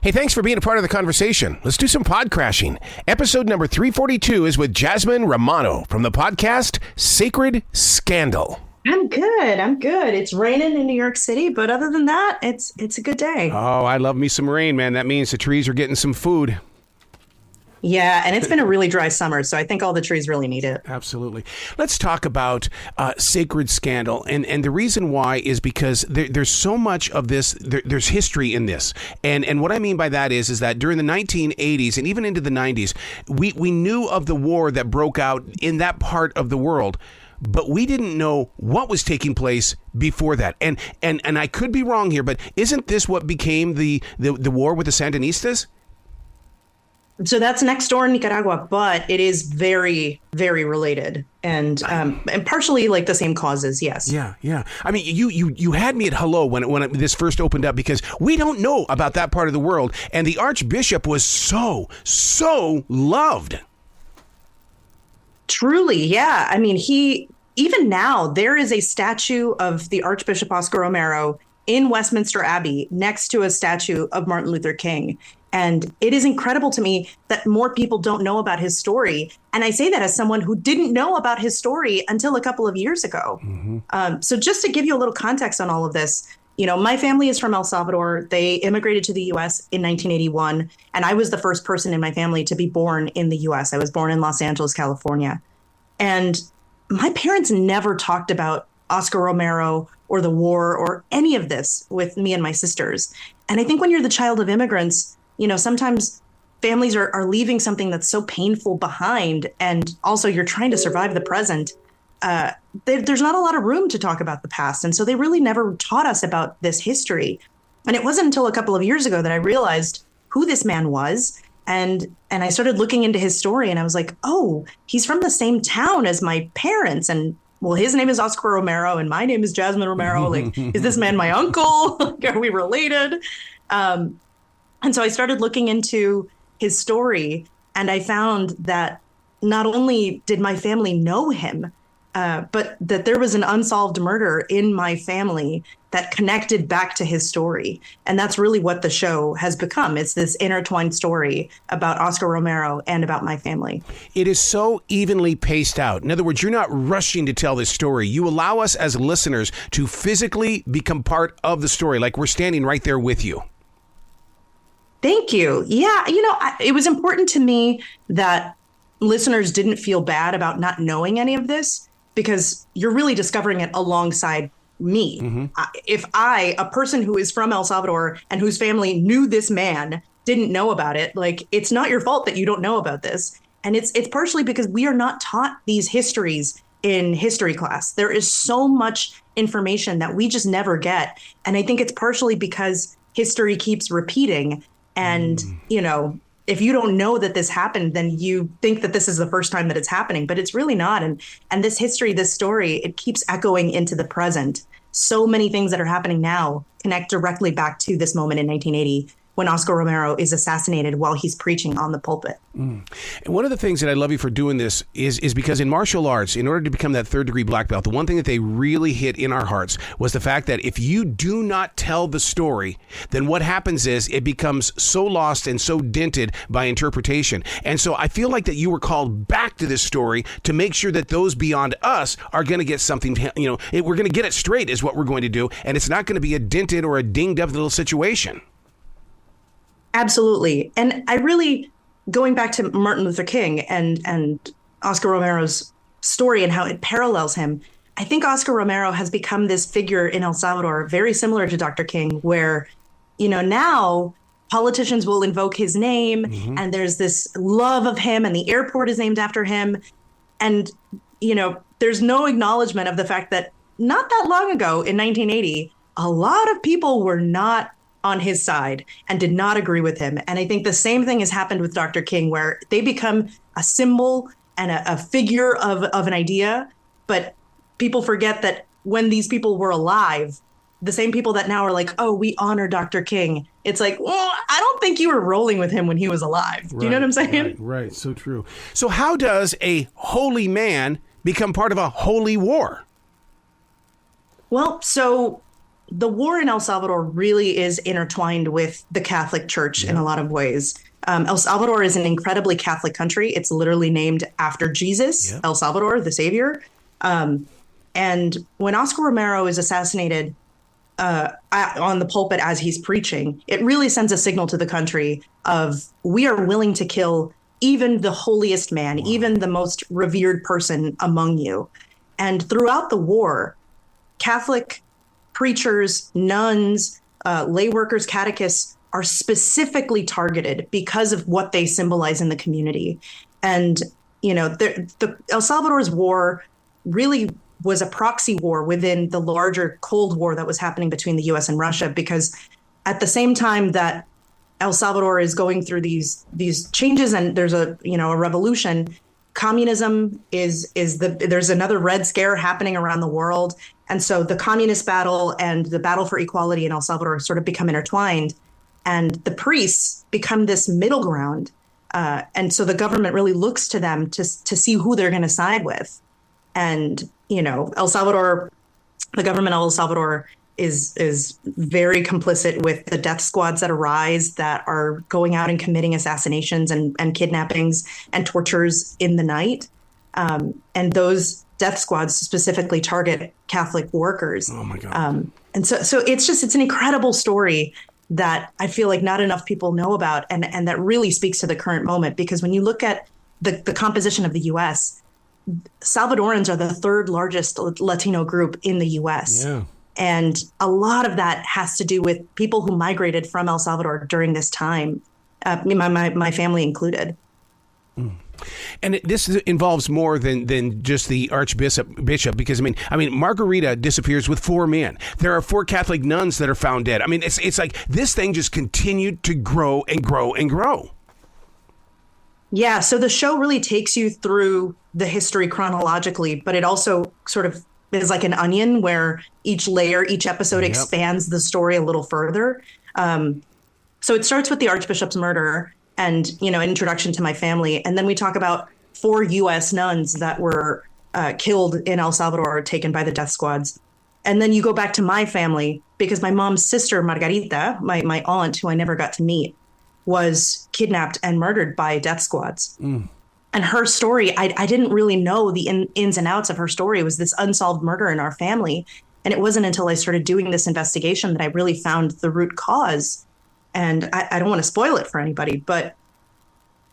Hey, thanks for being a part of the conversation. Let's do some pod crashing. Episode number 342 is with Jasmine Romero from the podcast Sacred Scandal. I'm good. It's raining in New York City, but other than that, it's a good day. Oh, I love me some rain, man. That means the trees are getting some food. Yeah, and it's been a really dry summer, so I think all the trees really need it. Absolutely. Let's talk about Sacred Scandal. And the reason why is because there's so much of this, there's history in this. And what I mean by that is that during the 1980s and even into the 90s, we knew of the war that broke out in that part of the world. But we didn't know what was taking place before that. And I could be wrong here, but isn't this what became the war with the Sandinistas? So that's next door in Nicaragua, but it is very, very related and partially like the same causes. Yes. Yeah. I mean, you had me at hello when this first opened up because we don't know about that part of the world. And the Archbishop was so loved. Truly. Yeah. I mean, even now there is a statue of the Archbishop Oscar Romero in Westminster Abbey next to a statue of Martin Luther King. And it is incredible to me that more people don't know about his story. And I say that as someone who didn't know about his story until a couple of years ago. Mm-hmm. So just to give you a little context on all of this, my family is from El Salvador. They immigrated to the U.S. in 1981. And I was the first person in my family to be born in the U.S. I was born in Los Angeles, California. And my parents never talked about Oscar Romero or the war or any of this with me and my sisters. And I think when you're the child of immigrants, sometimes families are leaving something that's so painful behind. And also you're trying to survive the present. There's not a lot of room to talk about the past. And so they really never taught us about this history. And it wasn't until a couple of years ago that I realized who this man was. And I started looking into his story and I was like, oh, he's from the same town as my parents. And well, his name is Oscar Romero and my name is Jasmine Romero. Like, is this man my uncle? Are we related? And so I started looking into his story and I found that not only did my family know him, but that there was an unsolved murder in my family that connected back to his story. And that's really what the show has become. It's this intertwined story about Oscar Romero and about my family. It is so evenly paced out. In other words, you're not rushing to tell this story. You allow us as listeners to physically become part of the story, like we're standing right there with you. Thank you. Yeah, it was important to me that listeners didn't feel bad about not knowing any of this because you're really discovering it alongside me. Mm-hmm. If a person who is from El Salvador and whose family knew this man, didn't know about it, like, it's not your fault that you don't know about this. And it's partially because we are not taught these histories in history class. There is so much information that we just never get. And I think it's partially because history keeps repeating. And, if you don't know that this happened, then you think that this is the first time that it's happening, but it's really not. And this history, this story, it keeps echoing into the present. So many things that are happening now connect directly back to this moment in 1980 when Oscar Romero is assassinated while he's preaching on the pulpit. And one of the things that I love you for doing this is because in martial arts, in order to become that third degree black belt, the one thing that they really hit in our hearts was the fact that if you do not tell the story, then what happens is it becomes so lost and so dented by interpretation. And so I feel like that you were called back to this story to make sure that those beyond us are going to get something, we're going to get it straight is what we're going to do. And it's not going to be a dented or a dinged up little situation. Absolutely. And I really, going back to Martin Luther King and Oscar Romero's story and how it parallels him, I think Oscar Romero has become this figure in El Salvador, very similar to Dr. King, where, now politicians will invoke his name and there's this love of him and the airport is named after him. And, there's no acknowledgement of the fact that not that long ago in 1980, a lot of people were not on his side and did not agree with him. And I think the same thing has happened with Dr. King, where they become a symbol and a figure of an idea. But people forget that when these people were alive, the same people that now are like, oh, we honor Dr. King. It's like, well, I don't think you were rolling with him when he was alive. Do you know what I'm saying? Right. So true. So how does a holy man become part of a holy war? Well, so the war in El Salvador really is intertwined with the Catholic Church in a lot of ways. El Salvador is an incredibly Catholic country. It's literally named after Jesus, El Salvador, the Savior. And when Oscar Romero is assassinated on the pulpit as he's preaching, it really sends a signal to the country of, we are willing to kill even the holiest man, even the most revered person among you. And throughout the war, Catholic preachers, nuns, lay workers, catechists are specifically targeted because of what they symbolize in the community. And, the El Salvador's war really was a proxy war within the larger Cold War that was happening between the US and Russia, because at the same time that El Salvador is going through these changes and there's a revolution, communism there's another Red Scare happening around the world. And so the communist battle and the battle for equality in El Salvador sort of become intertwined, and the priests become this middle ground. And so the government really looks to them to see who they're going to side with. And, El Salvador, the government of El Salvador is very complicit with the death squads that arise, that are going out and committing assassinations and kidnappings and tortures in the night. And those death squads specifically target Catholic workers. Oh my God. And so it's an incredible story that I feel like not enough people know about, and that really speaks to the current moment, because when you look at the composition of the US, Salvadorans are the third largest Latino group in the US. Yeah. And a lot of that has to do with people who migrated from El Salvador during this time, my family included. And this involves more than just the archbishop, because I mean, Margarita disappears with 4 men. There are 4 Catholic nuns that are found dead. I mean, it's like this thing just continued to grow and grow and grow. Yeah, so the show really takes you through the history chronologically, but it also sort of is like an onion where each episode expands the story a little further. So it starts with the archbishop's murder and, an introduction to my family. And then we talk about 4 U.S. nuns that were killed in El Salvador, taken by the death squads. And then you go back to my family, because my mom's sister, Margarita, my aunt, who I never got to meet, was kidnapped and murdered by death squads. And her story, I didn't really know the ins and outs of her story. It was this unsolved murder in our family. And it wasn't until I started doing this investigation that I really found the root cause. And I don't want to spoil it for anybody, but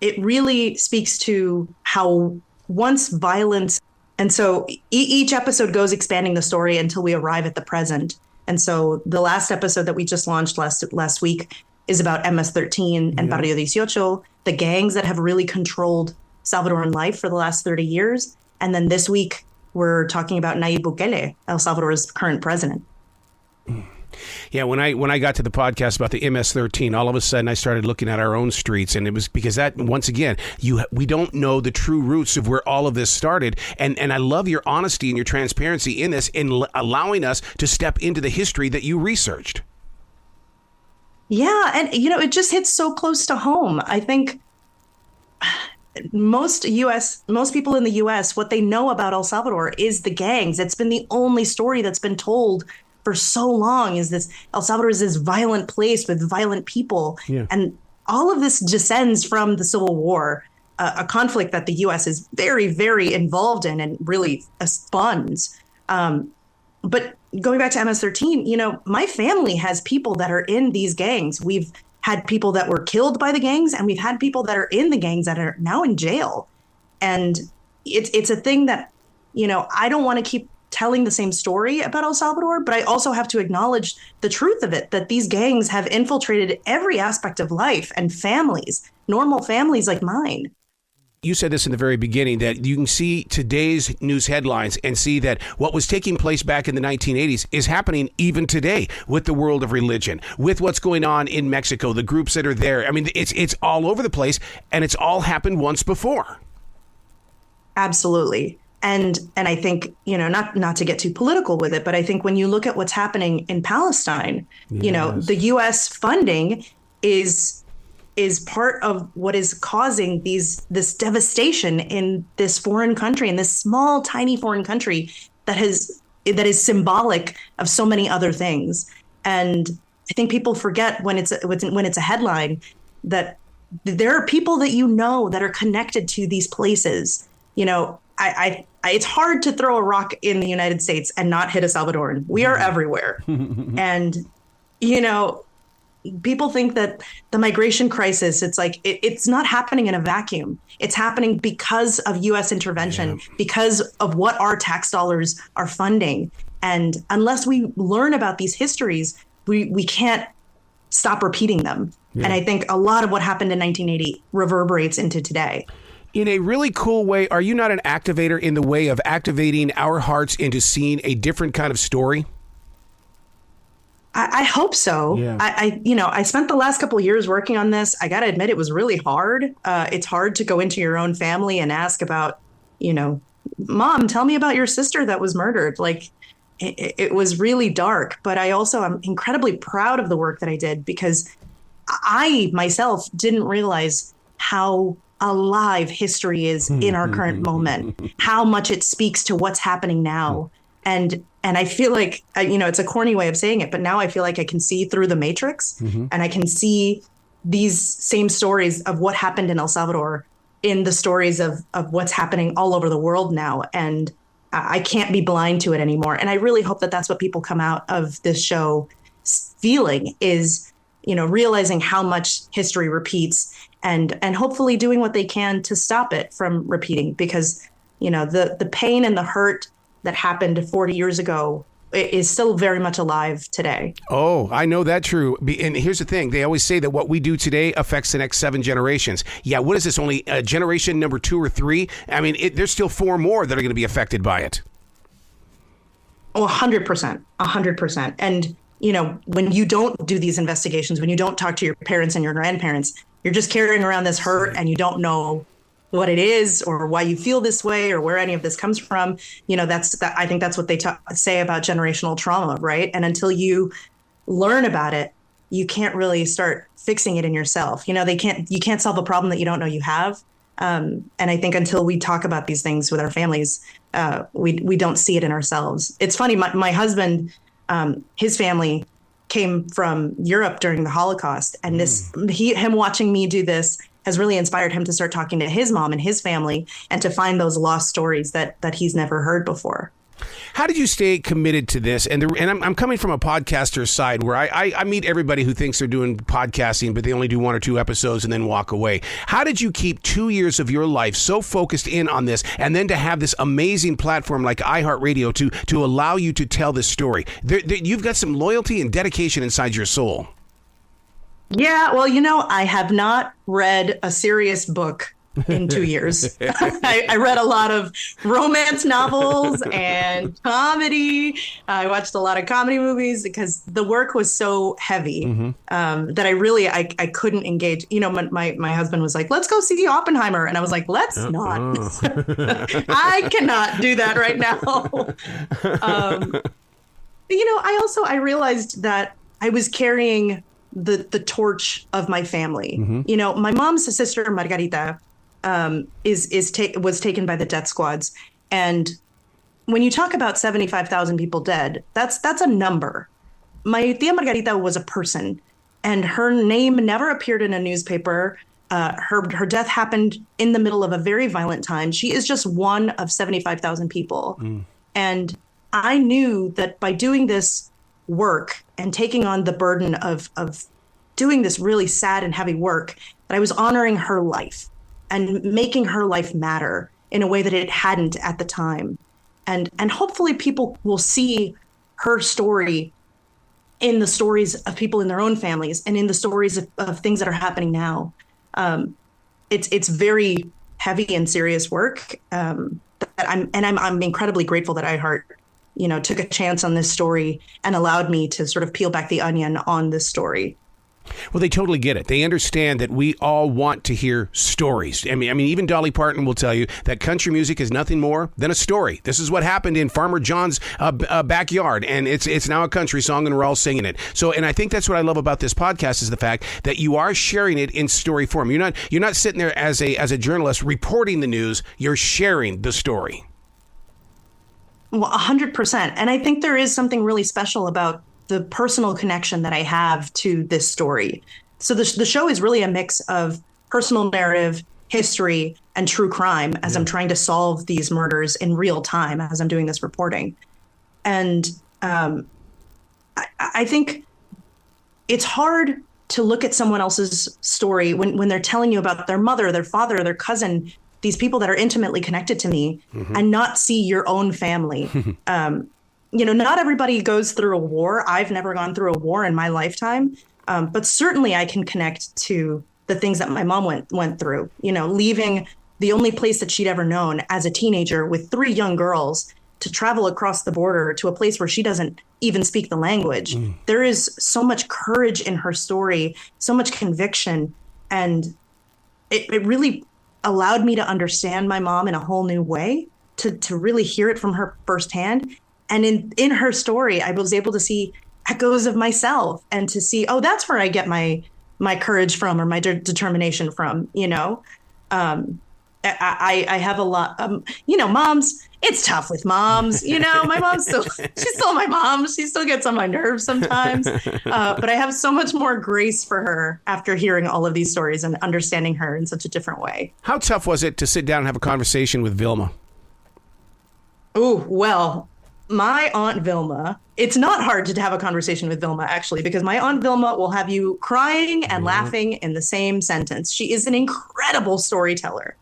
it really speaks to how once violence, and so each episode goes expanding the story until we arrive at the present. And so the last episode that we just launched last week is about MS-13 and Barrio 18, the gangs that have really controlled Salvadoran life for the last 30 years. And then this week, we're talking about Nayib Bukele, El Salvador's current president. Yeah, when I got to the podcast about the MS-13, all of a sudden I started looking at our own streets, and it was because that, once again, we don't know the true roots of where all of this started, and I love your honesty and your transparency in this, in allowing us to step into the history that you researched. Yeah, and it just hits so close to home. I think most people in the US, what they know about El Salvador is the gangs. It's been the only story that's been told for so long, is this El Salvador is this violent place with violent people. Yeah. And all of this descends from the Civil War, a conflict that the US is very, very involved in and really funds. But going back to MS-13, my family has people that are in these gangs. We've had people that were killed by the gangs, and we've had people that are in the gangs that are now in jail. And it's a thing that, I don't want to keep telling the same story about El Salvador, but I also have to acknowledge the truth of it, that these gangs have infiltrated every aspect of life and families, normal families like mine. You said this in the very beginning, that you can see today's news headlines and see that what was taking place back in the 1980s is happening even today with the world of religion, with what's going on in Mexico, the groups that are there. I mean, it's all over the place, and it's all happened once before. Absolutely. And I think, not to get too political with it, but I think when you look at what's happening in Palestine, yes, the U.S. funding is part of what is causing this devastation in this foreign country, in this small, tiny foreign country that has that is symbolic of so many other things. And I think people forget when it's a headline that there are people that that are connected to these places. It's hard to throw a rock in the United States and not hit a Salvadoran. We are everywhere. And, people think that the migration crisis, it's like, it's not happening in a vacuum. It's happening because of U.S. intervention, because of what our tax dollars are funding. And unless we learn about these histories, we can't stop repeating them. Yeah. And I think a lot of what happened in 1980 reverberates into today. In a really cool way, are you not an activator in the way of activating our hearts into seeing a different kind of story? I hope so. Yeah. I spent the last couple of years working on this. I got to admit, it was really hard. It's hard to go into your own family and ask about, Mom, tell me about your sister that was murdered. Like, it was really dark. But I also am incredibly proud of the work that I did, because I myself didn't realize how alive history is in our current moment, how much it speaks to what's happening now. And I feel like, it's a corny way of saying it, but now I feel like I can see through the matrix, and I can see these same stories of what happened in El Salvador in the stories of what's happening all over the world now. And I can't be blind to it anymore. And I really hope that that's what people come out of this show feeling, is, realizing how much history repeats, and hopefully doing what they can to stop it from repeating, because, the pain and the hurt that happened 40 years ago is still very much alive today. Oh, I know that true. And here's the thing. They always say that what we do today affects the next 7 generations. Yeah, what is this, only generation number 2 or 3? I mean, there's still 4 more that are going to be affected by it. Oh, 100%. 100%. And, when you don't do these investigations, when you don't talk to your parents and your grandparents, you're just carrying around this hurt, and you don't know what it is or why you feel this way or where any of this comes from. I think that's what they say about generational trauma, right? And until you learn about it, you can't really start fixing it in yourself. You can't solve a problem that you don't know you have. And I think until we talk about these things with our families, we don't see it in ourselves. It's funny. My husband, his family came from Europe during the Holocaust, and him watching me do this has really inspired him to start talking to his mom and his family, and to find those lost stories that he's never heard before. How did you stay committed to this? And I'm coming from a podcaster's side, where I meet everybody who thinks they're doing podcasting, but they only do 1 or 2 episodes and then walk away. How did you keep 2 years of your life so focused in on this, and then to have this amazing platform like iHeartRadio to allow you to tell this story? You've got some loyalty and dedication inside your soul. Yeah, well, I have not read a serious book in 2 years. I read a lot of romance novels and comedy. I watched a lot of comedy movies because the work was so heavy that I couldn't engage. My husband was like, let's go see Oppenheimer. And I was like, let's not. I cannot do that right now. I realized that I was carrying the torch of my family. My mom's sister, Margarita, was taken by the death squads. And when you talk about 75,000 people dead, that's a number. My tia Margarita was a person, and her name never appeared in a newspaper. Her death happened in the middle of a very violent time. She is just one of 75,000 people. And I knew that by doing this work and taking on the burden of doing this really sad and heavy work, that I was honoring her life and making her life matter in a way that it hadn't at the time. And hopefully people will see her story in the stories of people in their own families and in the stories of things that are happening now. It's very heavy and serious work. I'm incredibly grateful that iHeart, took a chance on this story and allowed me to sort of peel back the onion on this story. Well, they totally get it. They understand that we all want to hear stories. I mean, even Dolly Parton will tell you that country music is nothing more than a story. This is what happened in Farmer John's backyard, and it's now a country song, and we're all singing it. So, and I think that's what I love about this podcast, is the fact that you are sharing it in story form. You're not sitting there as a journalist reporting the news. You're sharing the story. Well, 100%. And I think there is something really special about the personal connection that I have to this story. So the show is really a mix of personal narrative, history, and true crime as I'm trying to solve these murders in real time as I'm doing this reporting. And I think it's hard to look at someone else's story when they're telling you about their mother, their father, their cousin, these people that are intimately connected to me, and not see your own family. Not everybody goes through a war. I've never gone through a war in my lifetime, but certainly I can connect to the things that my mom went through, leaving the only place that she'd ever known as a teenager with 3 young girls to travel across the border to a place where she doesn't even speak the language. There is so much courage in her story, so much conviction. And it really allowed me to understand my mom in a whole new way, to really hear it from her firsthand. And in her story, I was able to see echoes of myself and to see, oh, that's where I get my courage from, or my determination from, I have a lot, moms, it's tough with moms, my mom's she's still my mom. She still gets on my nerves sometimes. But I have so much more grace for her after hearing all of these stories and understanding her in such a different way. How tough was it to sit down and have a conversation with Vilma? Oh, well, my Aunt Vilma, it's not hard to have a conversation with Vilma, actually, because my Aunt Vilma will have you crying and laughing in the same sentence. She is an incredible storyteller.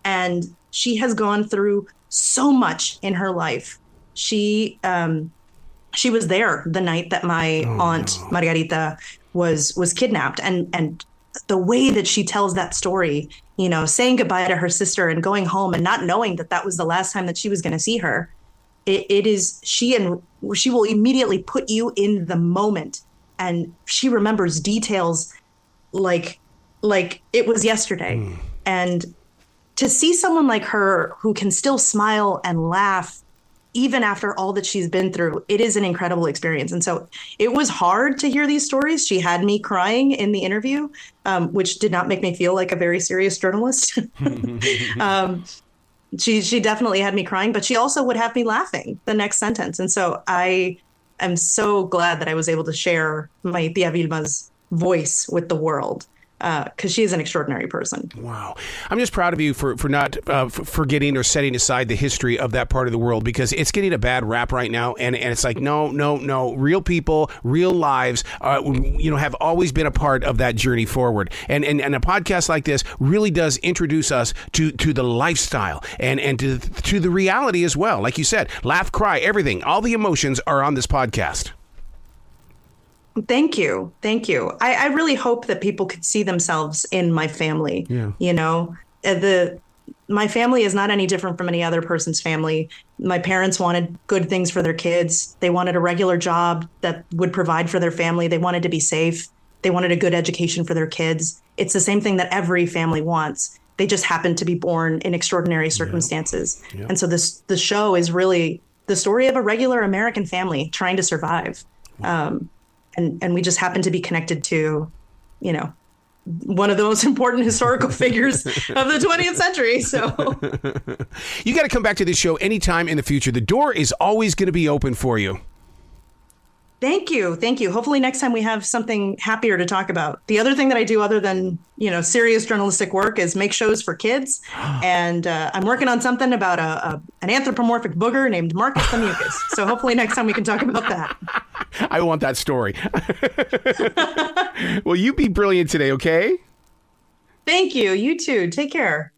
And she has gone through so much in her life. She was there the night that my aunt Margarita was kidnapped, and the way that she tells that story, saying goodbye to her sister and going home and not knowing that was the last time that she was going to see her. It is she will immediately put you in the moment, and she remembers details like it was yesterday. And to see someone like her who can still smile and laugh even after all that she's been through, it is an incredible experience. And so it was hard to hear these stories. She had me crying in the interview, which did not make me feel like a very serious journalist. She definitely had me crying, but she also would have me laughing the next sentence. And so I am so glad that I was able to share my Tia Vilma's voice with the world. Because she is an extraordinary person. Wow. I'm just proud of you for not forgetting or setting aside the history of that part of the world, because it's getting a bad rap right now. And it's like, no. Real people, real lives, have always been a part of that journey forward. And a podcast like this really does introduce us to the lifestyle and to the reality as well. Like you said, laugh, cry, everything. All the emotions are on this podcast. Thank you. I really hope that people could see themselves in my family. Yeah. My family is not any different from any other person's family. My parents wanted good things for their kids. They wanted a regular job that would provide for their family. They wanted to be safe. They wanted a good education for their kids. It's the same thing that every family wants. They just happen to be born in extraordinary circumstances. Yeah. And so the show is really the story of a regular American family trying to survive. And we just happen to be connected to, one of the most important historical figures of the 20th century. So you got to come back to this show anytime in the future. The door is always going to be open for you. Thank you. Hopefully next time we have something happier to talk about. The other thing that I do other than, serious journalistic work is make shows for kids. And I'm working on something about an anthropomorphic booger named Marcus the Mucus. So hopefully next time we can talk about that. I want that story. Well, you be brilliant today, okay? Thank you. You too. Take care.